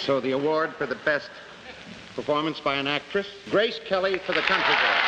So the award for the best performance by an actress, Grace Kelly for The Country Girl.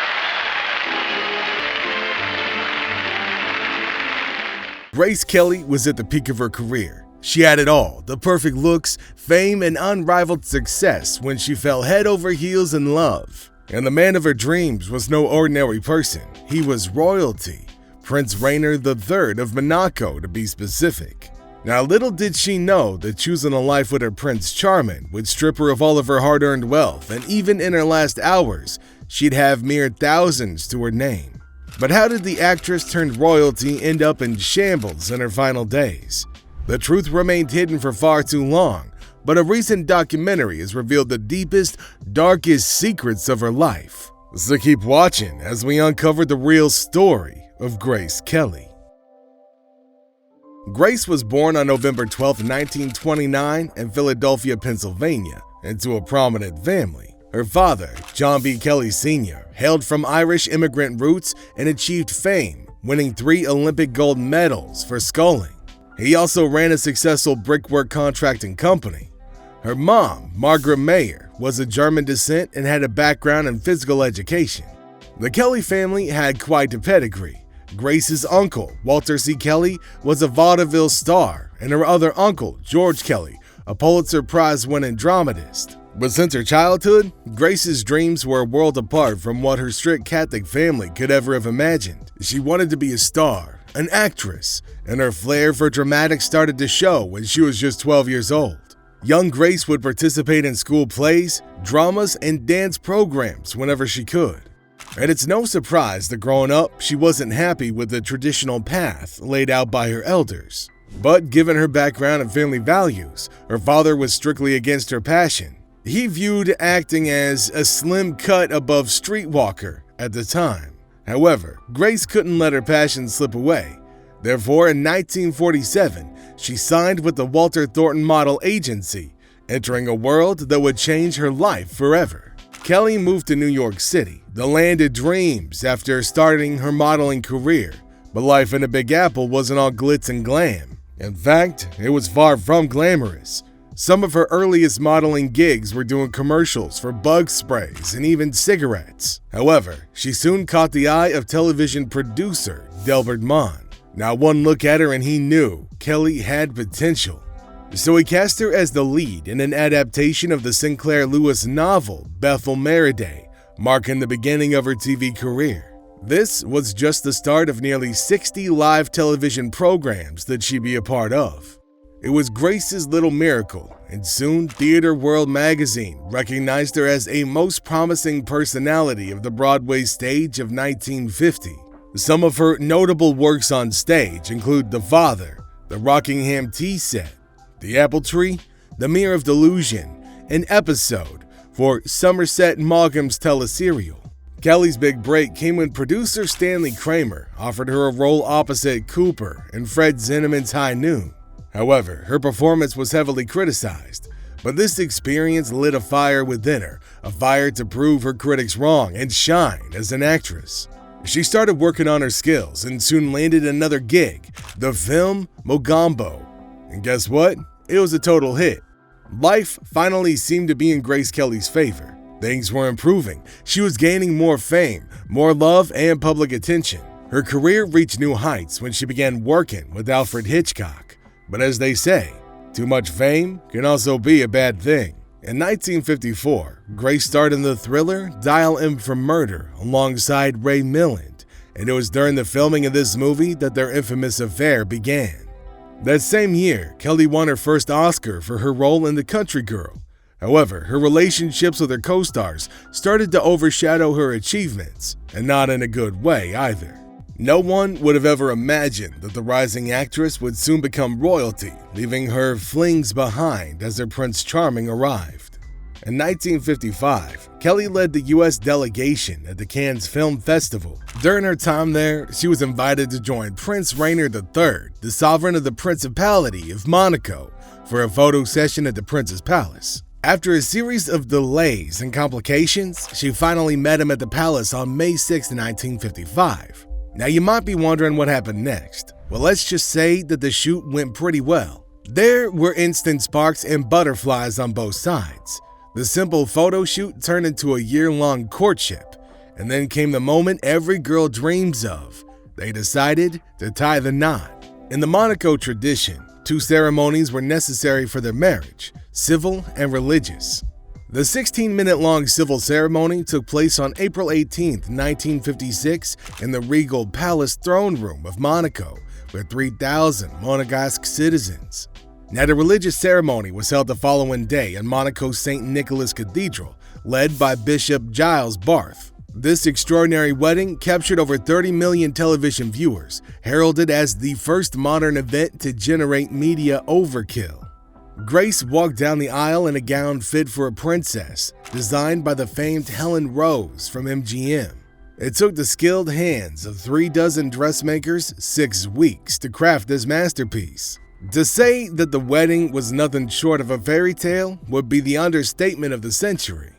Grace Kelly was at the peak of her career. She had it all, the perfect looks, fame, and unrivaled success when she fell head over heels in love. And the man of her dreams was no ordinary person. He was royalty, Prince Rainier III of Monaco to be specific. Now, little did she know that choosing a life with her Prince Charming would strip her of all of her hard-earned wealth, and even in her last hours, she'd have mere thousands to her name. But how did the actress turned royalty end up in shambles in her final days? The truth remained hidden for far too long, but a recent documentary has revealed the deepest, darkest secrets of her life. So keep watching as we uncover the real story of Grace Kelly. Grace was born on November 12, 1929 in Philadelphia, Pennsylvania, into a prominent family. Her father, John B. Kelly Sr., hailed from Irish immigrant roots and achieved fame, winning 3 Olympic gold medals for sculling. He also ran a successful brickwork contracting company. Her mom, Margaret Mayer, was of German descent and had a background in physical education. The Kelly family had quite a pedigree. Grace's uncle, Walter C. Kelly, was a vaudeville star, and her other uncle, George Kelly, a Pulitzer Prize-winning dramatist. But since her childhood, Grace's dreams were a world apart from what her strict Catholic family could ever have imagined. She wanted to be a star, an actress, and her flair for dramatics started to show when she was just 12 years old. Young Grace would participate in school plays, dramas, and dance programs whenever she could. And it's no surprise that growing up, she wasn't happy with the traditional path laid out by her elders. But given her background and family values, her father was strictly against her passion. He viewed acting as a slim cut above streetwalker at the time. However, Grace couldn't let her passion slip away. Therefore, in 1947, she signed with the Walter Thornton Model Agency, entering a world that would change her life forever. Kelly moved to New York City, the land of dreams, after starting her modeling career. But life in the Big Apple wasn't all glitz and glam. In fact, it was far from glamorous. Some of her earliest modeling gigs were doing commercials for bug sprays and even cigarettes. However, she soon caught the eye of television producer Delbert Mann. Now one look at her and he knew Kelly had potential. So he cast her as the lead in an adaptation of the Sinclair Lewis novel Bethel Mereday, marking the beginning of her TV career. This was just the start of nearly 60 live television programs that she'd be a part of. It was Grace's little miracle, and soon Theater World magazine recognized her as a most promising personality of the Broadway stage of 1950. Some of her notable works on stage include The Father, The Rockingham Tea Set, The Apple Tree, The Mirror of Delusion, an episode for Somerset Maugham's teleserial. Kelly's big break came when producer Stanley Kramer offered her a role opposite Cooper in Fred Zinnemann's High Noon. However, her performance was heavily criticized, but this experience lit a fire within her, a fire to prove her critics wrong and shine as an actress. She started working on her skills and soon landed another gig, the film Mogambo. And guess what? It was a total hit. Life finally seemed to be in Grace Kelly's favor. Things were improving. She was gaining more fame, more love, and public attention. Her career reached new heights when she began working with Alfred Hitchcock. But as they say, too much fame can also be a bad thing. In 1954, Grace starred in the thriller Dial M for Murder alongside Ray Milland, and it was during the filming of this movie that their infamous affair began. That same year, Kelly won her first Oscar for her role in The Country Girl. However, her relationships with her co-stars started to overshadow her achievements, and not in a good way either. No one would have ever imagined that the rising actress would soon become royalty, leaving her flings behind as her Prince Charming arrived. In 1955, Kelly led the U.S. delegation at the Cannes Film Festival. During her time there, she was invited to join Prince Rainier III, the sovereign of the Principality of Monaco, for a photo session at the Prince's Palace. After a series of delays and complications, she finally met him at the palace on May 6, 1955. Now you might be wondering what happened next. Well, let's just say that the shoot went pretty well. There were instant sparks and butterflies on both sides. The simple photo shoot turned into a year-long courtship, and then came the moment every girl dreams of. They decided to tie the knot. In the Monaco tradition, 2 ceremonies were necessary for their marriage, civil and religious. The 16-minute-long civil ceremony took place on April 18, 1956, in the Regal Palace throne room of Monaco, with 3,000 Monegasque citizens. Now, the religious ceremony was held the following day in Monaco's St. Nicholas Cathedral, led by Bishop Giles Barth. This extraordinary wedding captured over 30 million television viewers, heralded as the first modern event to generate media overkill. Grace walked down the aisle in a gown fit for a princess, designed by the famed Helen Rose from MGM. It took the skilled hands of 36 dressmakers 6 weeks to craft this masterpiece. To say that the wedding was nothing short of a fairy tale would be the understatement of the century.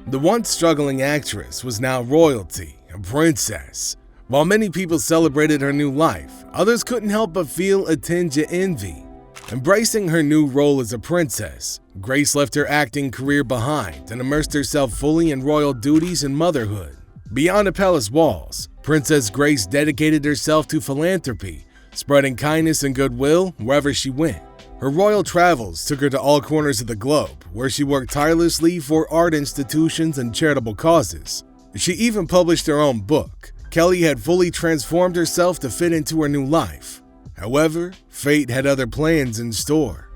The once struggling actress was now royalty, a princess. While many people celebrated her new life, others couldn't help but feel a tinge of envy. Embracing her new role as a princess, Grace left her acting career behind and immersed herself fully in royal duties and motherhood. Beyond the palace walls, Princess Grace dedicated herself to philanthropy, spreading kindness and goodwill wherever she went. Her royal travels took her to all corners of the globe, where she worked tirelessly for art institutions and charitable causes. She even published her own book. Kelly had fully transformed herself to fit into her new life. However, fate had other plans in store.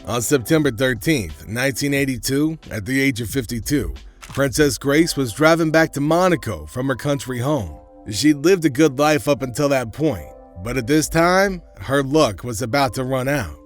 On September 13, 1982, at the age of 52, Princess Grace was driving back to Monaco from her country home. She'd lived a good life up until that point, but at this time, her luck was about to run out.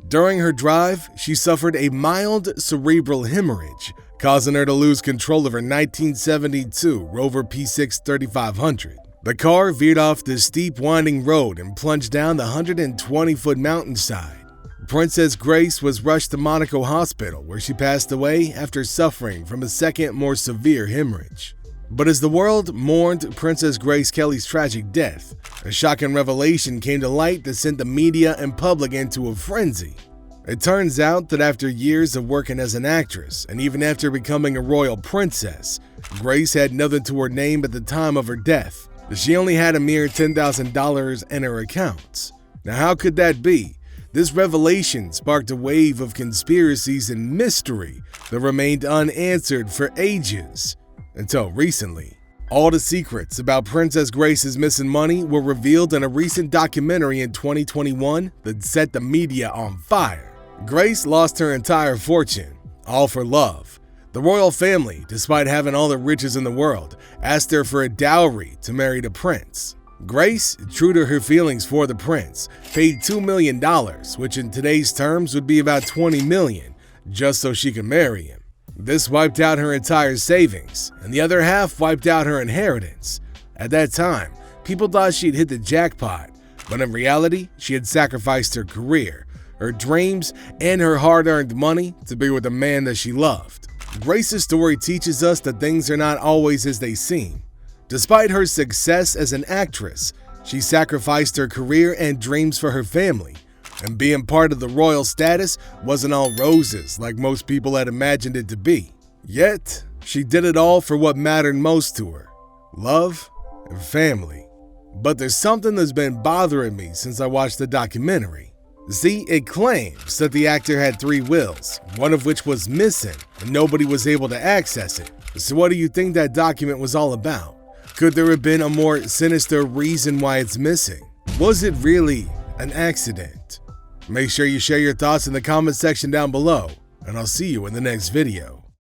During her drive, she suffered a mild cerebral hemorrhage, causing her to lose control of her 1972 Rover P6 3500. The car veered off the steep winding road and plunged down the 120-foot mountainside. Princess Grace was rushed to Monaco Hospital, where she passed away after suffering from a second, more severe hemorrhage. But as the world mourned Princess Grace Kelly's tragic death, a shocking revelation came to light that sent the media and public into a frenzy. It turns out that after years of working as an actress, and even after becoming a royal princess, Grace had nothing to her name at the time of her death. She only had a mere $10,000 in her accounts. Now, how could that be? This revelation sparked a wave of conspiracies and mystery that remained unanswered for ages, until recently. All the secrets about Princess Grace's missing money were revealed in a recent documentary in 2021 that set the media on fire. Grace lost her entire fortune, all for love. The royal family, despite having all the riches in the world, asked her for a dowry to marry the prince. Grace, true to her feelings for the prince, paid $2 million, which in today's terms would be about $20 million, just so she could marry him. This wiped out her entire savings, and the other half wiped out her inheritance. At that time, people thought she'd hit the jackpot, but in reality, she had sacrificed her career, her dreams, and her hard-earned money to be with a man that she loved. Grace's story teaches us that things are not always as they seem. Despite her success as an actress, she sacrificed her career and dreams for her family, and being part of the royal status wasn't all roses like most people had imagined it to be. Yet, she did it all for what mattered most to her: love and family. But there's something that's been bothering me since I watched the documentary. See, it claims that the actor had 3 wills, one of which was missing, and nobody was able to access it. So what do you think that document was all about? Could there have been a more sinister reason why it's missing? Was it really an accident? Make sure you share your thoughts in the comment section down below, and I'll see you in the next video.